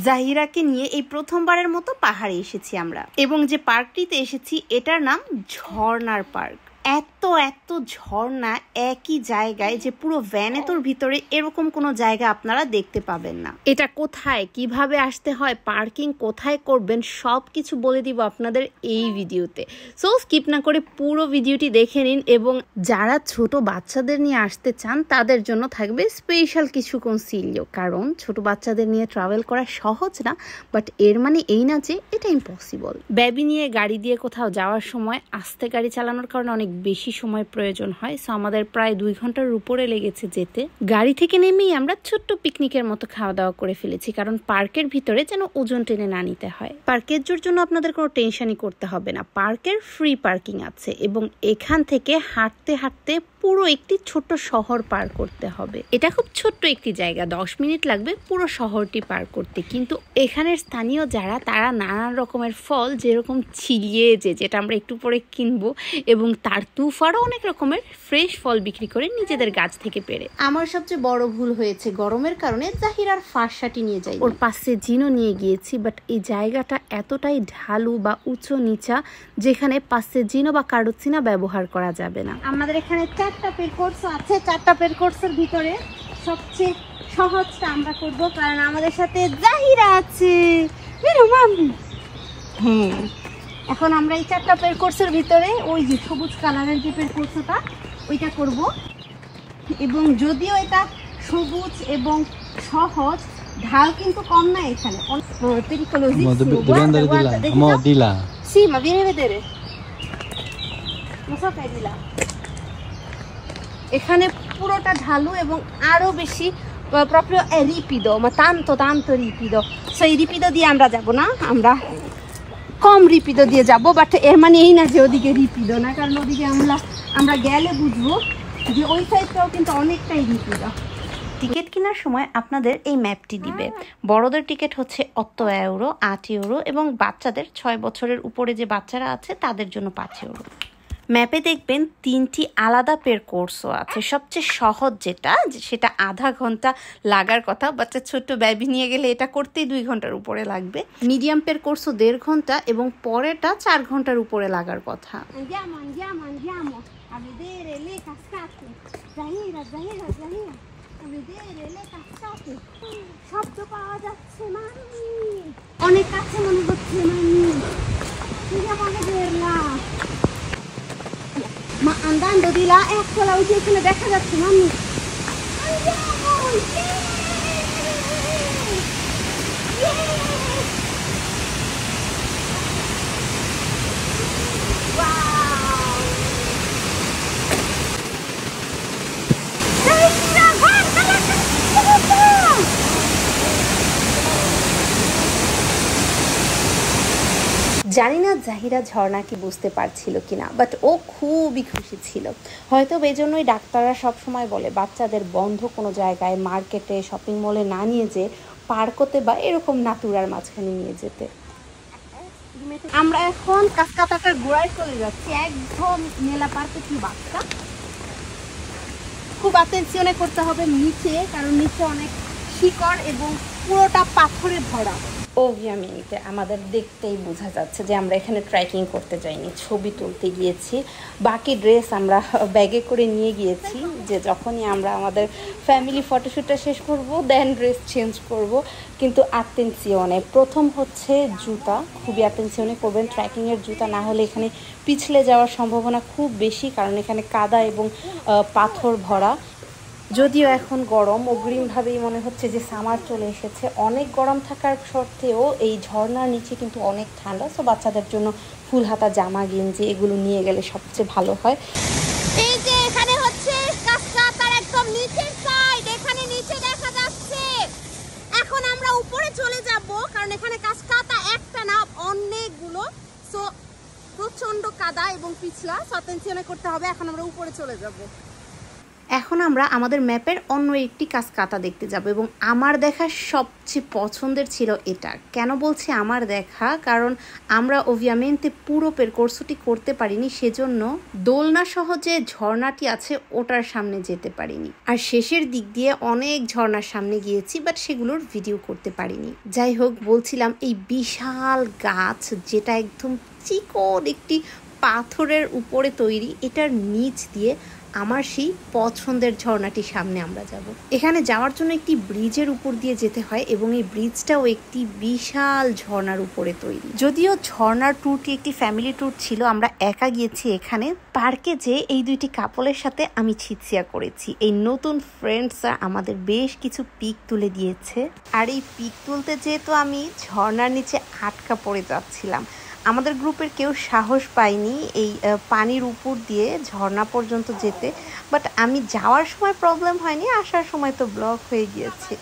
জাহিরাকে নিয়ে এই প্রথমবারের মতো পাহাড়ে এসেছি আমরা, এবং যে পার্কটিতে এসেছি এটার নাম ঝর্ণার পার্ক। এত এত ঝর্ণা একই জায়গায় যে পুরো ভ্যানেতোর ভিতরে এরকম কোনো জায়গা আপনারা দেখতে পাবেন না। এটা কোথায়, কিভাবে আসতে হয়, পার্কিং কোথায় করবেন, সব কিছু বলে দিব আপনাদের এই ভিডিওতে। সো স্কিপ না করে পুরো ভিডিওটি দেখে নিন, এবং যারা ছোট বাচ্চাদের নিয়ে আসতে চান তাদের জন্য থাকবে স্পেশাল কিছু কনসিলিও, কারণ ছোট বাচ্চাদের নিয়ে ট্রাভেল করা সহজ না, বাট এর মানে এই না যে এটা ইম্পসিবল। বেবি নিয়ে গাড়ি দিয়ে কোথাও যাওয়ার সময় আস্তে গাড়ি চালানোর কারণে অনেক বেশি সময় প্রয়োজন হয়। সো আমাদের প্রায় 2 ঘন্টার উপরে লেগেছে যেতে। গাড়ি থেকে নেমেই আমরা ছোট্ট পিকনিকের মতো খাওয়া দাওয়া করে ফেলেছি, কারণ পার্কের ভিতরে যেন ওজন টেনে না নিতে হয়। পার্কের জন্য আপনাদের কোনো টেনশনই করতে হবে না, পার্কের ফ্রি পার্কিং আছে, এবং এখান থেকে হাঁটতে হাঁটতে পুরো একটি ছোট্ট শহর পার করতে হবে। এটা খুব ছোট্ট একটি জায়গা, 10 মিনিট লাগবে পুরো শহরটি পার করতে। কিন্তু এখানের স্থানীয় যারা, তারা নানান রকমের ফল, যেরকম চিলিয়ে যেটা আমরা একটু পরে কিনবো, এবং তার তুফারও অনেক রকমের ফ্রেশ ফল বিক্রি করে নিজেদের গাছ থেকে পেরে। আমার সবচেয়ে বড় ভুল হয়েছে, গরমের কারণে জাহিরার ফাঁসাটি নিয়ে যাই, ওর পাশে জিনও নিয়ে গিয়েছি, বাট এই জায়গাটা এতটাই ঢালু বা উঁচু নিচা যেখানে পাশে জিনো বা কারুচিনা ব্যবহার করা যাবে না। আমাদের এখানে 4টা পেড কোর্স আছে, 4টা পেড কোর্সের ভিতরে সবচেয়ে সহজটা আমরা করব, কারণ আমাদের সাথে জাহিরা আছে। হ্যাঁ, এখন আমরা এই 4টা পেড কোর্সের ভিতরে ওই যে সবুজ কালারের যে পেড কোর্সটা ওইটা করব, এবং যদিও এটা সবুজ এবং সহজ, ঢাল কিন্তু কম না এখানে। এখানে পুরোটা ঢালু এবং আরো বেশি proprio è ripido, ma tanto ripido. সেই রিপিডো দিয়ে আমরা যাব না, আমরা কম রিপিডো দিয়ে যাব, বাট এর মানে এই না যে ওদিকে রিপিডো না, কারণ ওদিকে আমরা গেলে বুঝবো যে ওই সাইডটাও কিন্তু অনেকটাই রিপিডো। টিকিট কেনার সময় আপনাদের এই ম্যাপটি দিবে। বড়দের টিকিট হচ্ছে 8 ইউরো, 8 ইউরো, এবং বাচ্চাদের 6 বছরের উপরে যে বাচ্চারা আছে তাদের জন্য 5 ইউরো। ম্যাপে দেখবেন 3টি আলাদা পের কোর্সও আছে। সবচেয়ে সহজ যেটা, সেটা আধা ঘন্টা লাগার কথা, বাচ্চা ছোট্ট বেবি নিয়ে গেলে এটা করতেই 2 ঘন্টার উপরে লাগবে। মিডিয়াম পের কোর্সও 1.5 ঘন্টা, এবং পরেটা 4 ঘন্টার উপরে লাগার কথা। শব্দ পাওয়া যাচ্ছে মামি, অনেক কাছে মনে হচ্ছে মামি। Ma andando di là, eccola, ওই যে এখানে দেখা যাচ্ছে মামি। জানি না জাহিরা ঝর্ণা কি বুঝতে পারছিল কিনা, বাট ও খুবই খুশি ছিল। হয়তো এই জন্যই ডাক্তাররা সবসময় বলে বাচ্চাদের বন্ধ কোনো জায়গায়, মার্কেটে, শপিং মলে না নিয়ে যেয়ে পার্কতে বা এরকম নাতুরার মাঝখানে নিয়ে যেতে। আমরা এখন কাসকাতাটার গোড়ায় চলে যাচ্ছি, একদম মেলা পার্কে কি বাচ্চা। খুব অ্যাটেনশনে করতে হবে নিচে, কারণ নিচে অনেক শিকড় এবং পুরোটা পাথরে ভরা। ওভিয়ামেন্টে আমাদের দেখতেই বোঝা যাচ্ছে যে আমরা এখানে ট্রেকিং করতে যাইনি, ছবি তুলতে গিয়েছি। বাকি ড্রেস আমরা ব্যাগে করে নিয়ে গিয়েছি, যে যখনই আমরা আমাদের ফ্যামিলি ফটোশ্যুটটা শেষ করব দেন ড্রেস চেঞ্জ করব। কিন্তু অ্যাটেনশনে প্রথম হচ্ছে জুতা, খুবই অ্যাটেনশনে করবেন। ট্রেকিংয়ের জুতা না হলে এখানে পিছলে যাওয়ার সম্ভাবনা খুব বেশি, কারণ এখানে কাদা এবং পাথর ভরা। যদিও এখন গরম, অগ্রিমভাবেই মনে হচ্ছে যে সামার চলে এসেছে। অনেক গরম থাকার সত্ত্বেও এই ঝর্ণার নিচে কিন্তু অনেক ঠান্ডা। সো বাচ্চাদের জন্য ফুল হাতা জামা, গেঞ্জি এগুলো নিয়ে গেলে সবচেয়ে ভালো হয়। এই যে এখানে হচ্ছে কাসকাতার একদম নিচের সাইড, এখানে নিচে দেখা যাচ্ছে। এখন আমরা উপরে চলে যাব, কারণ এখানে কাসকাতা একটা না অনেকগুলো। সো প্রচন্ড কাদা এবং পিছলা, সতেনশনে করতে হবে। এখন আমরা উপরে চলে যাব। এখন আমরা আমাদের ম্যাপের অন্য একটি কাসকাতা দেখতে যাব এবং আমার দেখা সবচেয়ে পছন্দের ছিল এটা। কেন বলছি আমার দেখা, কারণ আমরা ওভিয়ামেন্টে পুরো পেরকোর্সটি করতে পারিনি, সেজন্য দোলনা সহ যে ঝর্ণাটি আছে ওটার সামনে যেতে পারিনি। আর শেষের দিক দিয়ে অনেক ঝর্ণার সামনে গিয়েছি, বাট সেগুলোর ভিডিও করতে পারিনি। যাই হোক, বলছিলাম এই বিশাল গাছ যেটা একদম চিকন একটি পাথরের উপরে তৈরি, এটার নিচ দিয়ে আমার সেই পছন্দের ঝর্ণাটির সামনে আমরা যাব। এখানে যাওয়ার জন্য একটি ব্রিজের উপর দিয়ে যেতে হয় এবং এই ব্রিজটাও একটি বিশাল ঝর্ণার উপরে তৈরি। যদিও ঝর্ণার ট্যুরটি একটি ফ্যামিলি ট্যুর ছিল, আমরা একা গিয়েছি। এখানে পার্কে যে এই দুইটি কাপলের সাথে আমি ছিটছিয়া করেছি। এই নতুন ফ্রেন্ডসরা আমাদের বেশ কিছু পিক তুলে দিয়েছে, আর এই পিক তুলতে যেহেতু আমি ঝর্ণার নিচে আটকা পড়ে যাচ্ছিলাম, আমাদের গ্রুপের কেউ সাহস পায়নি এই পানির উপর দিয়ে ঝর্ণা পর্যন্ত যেতে। বাট আমি যাওয়ার সময় প্রবলেম হয়নি, আসার সময় তো ব্লক হয়ে গিয়েছে।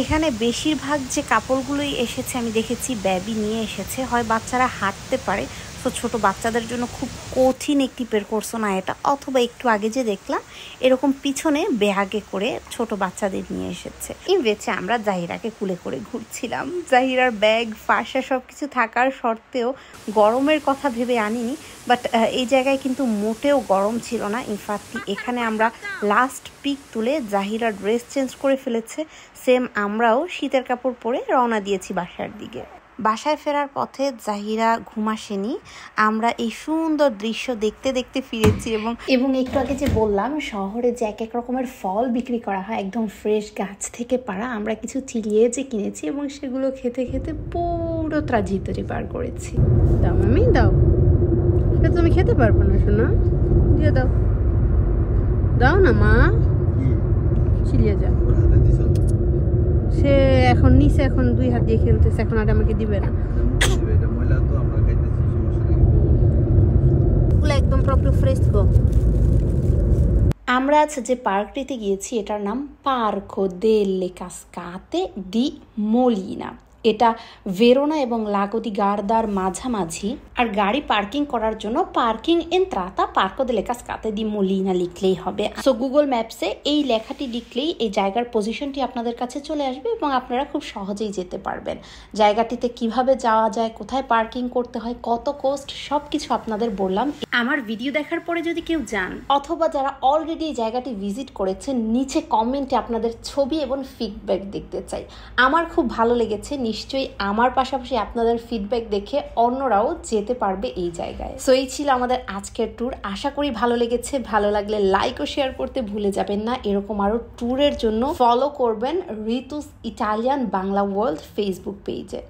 এখানে বেশিরভাগ যে কাপড়গুলোই এসেছে আমি দেখেছি বেবি নিয়ে এসেছে, হয় বাচ্চারা হাঁটতে পারে, তো ছোট বাচ্চাদের জন্য খুব কঠিন একটি পেরকোর্স না এটা, অথবা একটু আগে যে দেখলাম এরকম পিছনে ব্যাগে করে ছোট বাচ্চাদের নিয়ে এসেছে। এই বেচে আমরা জাহিরাকে কুলে করে ঘুরছিলাম। জাহিরার ব্যাগ ফাঁসা সব কিছু থাকার সত্ত্বেও গরমের কথা ভেবে আনিনি, বাট এই জায়গায় কিন্তু মোটেও গরম ছিল না। ইনফ্যাক্ট এখানে আমরা লাস্ট পিক তুলে জাহিরা ড্রেস চেঞ্জ করে ফেলেছে, সেম আমরাও শীতের কাপড় পরে রওনা দিয়েছি বাসার দিকে। বাসায় ফেরার পথে জাহিরা ঘুমাসেনি, আমরা এই সুন্দর দৃশ্য দেখতে দেখতে ফিরেছি। এবং একটু আগে যে বললাম শহরে যে এক এক রকমের ফল বিক্রি করা হয় একদম ফ্রেশ গাছ থেকে পাড়া, আমরা কিছু চিলিয়ে যে কিনেছি এবং সেগুলো খেতে খেতে পুরো ত্রাজিতরি পার করেছি। দাও মামি দাও, এটা তুমি খেতে পারবো না শোনা, দিয়ে দাও, দাও না মা, চিলিয়ে যাও। সে এখন নিচে, এখন দুই হাত দিয়ে খেলতেছে, এখন আর আমাকে দিবে না। একদম প্রপার ফ্রেশ গো। আমরা আজ যে পার্কটিতে গিয়েছি এটার নাম পার্কো দেলে কাসকাতে দি মোলিনা। এটা ভেরোনা এবং লাগো দি গার্দার মাঝামাঝি। আর গাড়ি পার্কিং করার জন্য পার্কিং এন্ট্রাতা পার্কো দেলে কাসকাতে দি মোলিনা লিখলেই হবে। সো গুগল ম্যাপসে এই লেখাটি লিখলেই এই জায়গার পজিশনটি আপনাদের কাছে চলে আসবে এবং আপনারা খুব সহজেই যেতে পারবেন। জায়গাটিতে কিভাবে যাওয়া যায়, কোথায় পার্কিং করতে হয়, কত কোস্ট, সব কিছু আপনাদের বললাম। আমার ভিডিও দেখার পরে যদি কেউ যান অথবা যারা অলরেডি এই জায়গাটি ভিজিট করেছেন, নিচে কমেন্টে আপনাদের ছবি এবং ফিডব্যাক দেখতে চাই। আমার খুব ভালো লেগেছে, নিশ্চয়ই আমার পাশাপাশি আপনাদের ফিডব্যাক দেখে অন্যরাও যেতে পারবে এই জায়গায়। সো এই ছিল আমাদের আজকের ট্যুর। আশা করি ভালো লেগেছে। ভালো লাগলে লাইক ও শেয়ার করতে ভুলে যাবেন না। এরকম আরো ট্যুরের জন্য ফলো করবেন ঋতুস ইটালিয়ান বাংলা ওয়ার্ল্ড ফেসবুক পেজে।